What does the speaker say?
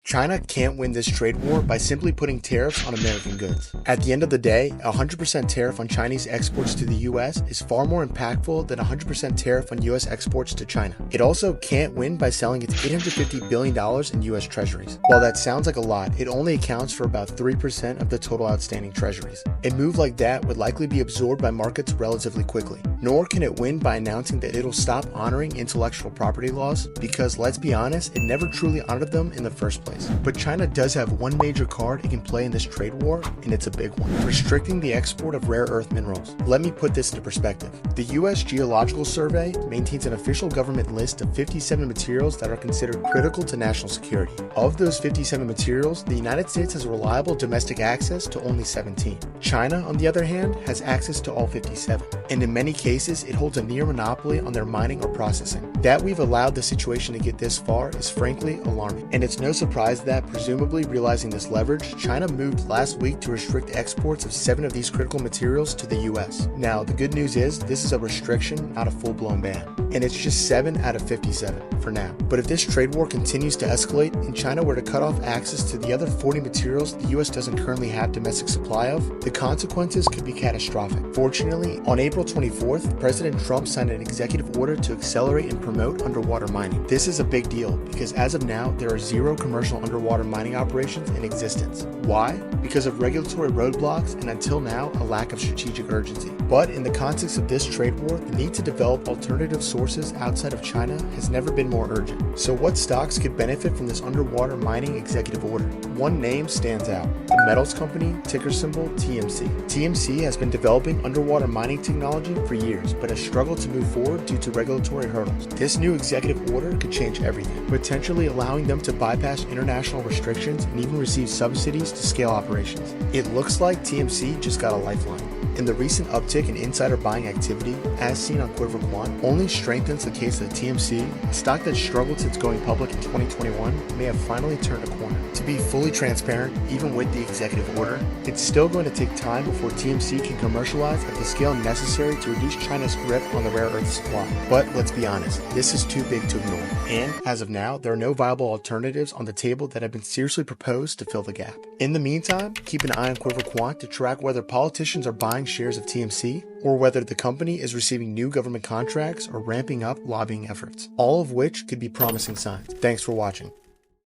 China can't win this trade war by simply putting tariffs on American goods. At the end of the day, a 100% tariff on Chinese exports to the US is far more impactful than a 100% tariff on US exports to China. It also can't win by selling its $850 billion in US treasuries. While that sounds like a lot, it only accounts for about 3% of the total outstanding treasuries. A move like that would likely be absorbed by markets relatively quickly. Nor can it win by announcing that it'll stop honoring intellectual property laws, because let's be honest, it never truly honored them in the first place. But China does have one major card it can play in this trade war, and it's a big one: restricting the export of rare earth minerals. Let me put this into perspective. The US Geological Survey maintains an official government list of 57 materials that are considered critical to national security. Of those 57 materials, the United States has reliable domestic access to only 17. China, on the other hand, has access to all 57, and in many cases, it holds a near monopoly on their mining or processing. That we've allowed the situation to get this far is frankly alarming, and it's no surprise that, presumably realizing this leverage, China moved last week to restrict exports of 7 of these critical materials to the US. Now, the good news is, this is a restriction, not a full-blown ban, and it's just 7 out of 57 for now. But if this trade war continues to escalate, and China were to cut off access to the other 40 materials the US doesn't currently have domestic supply of, the consequences could be catastrophic. Fortunately, on April 24th, President Trump signed an executive order to accelerate and promote underwater mining. This is a big deal because as of now, there are 0 commercial underwater mining operations in existence. Why? Because of regulatory roadblocks and until now, a lack of strategic urgency. But in the context of this trade war, the need to develop alternative sources outside of China has never been more urgent. So what stocks could benefit from this underwater mining executive order? One name stands out: the metals company, ticker symbol TMC. TMC has been developing underwater mining technology for years, but has struggled to move forward due to regulatory hurdles. This new executive order could change everything, potentially allowing them to bypass international restrictions and even receive subsidies to scale operations. It looks like TMC just got a lifeline. And the recent uptick in insider buying activity, as seen on Quiver Quant, only strengthens the case that TMC, a stock that struggled since going public in 2021, may have finally turned a corner. To be fully transparent, even with the executive order, it's still going to take time before TMC can commercialize at the scale necessary to reduce China's grip on the rare earth supply. But let's be honest, this is too big to ignore. And as of now, there are no viable alternatives on the table that have been seriously proposed to fill the gap. In the meantime, keep an eye on Quiver Quant to track whether politicians are buying shares of TMC or whether the company is receiving new government contracts or ramping up lobbying efforts, all of which could be promising signs. Thanks for watching.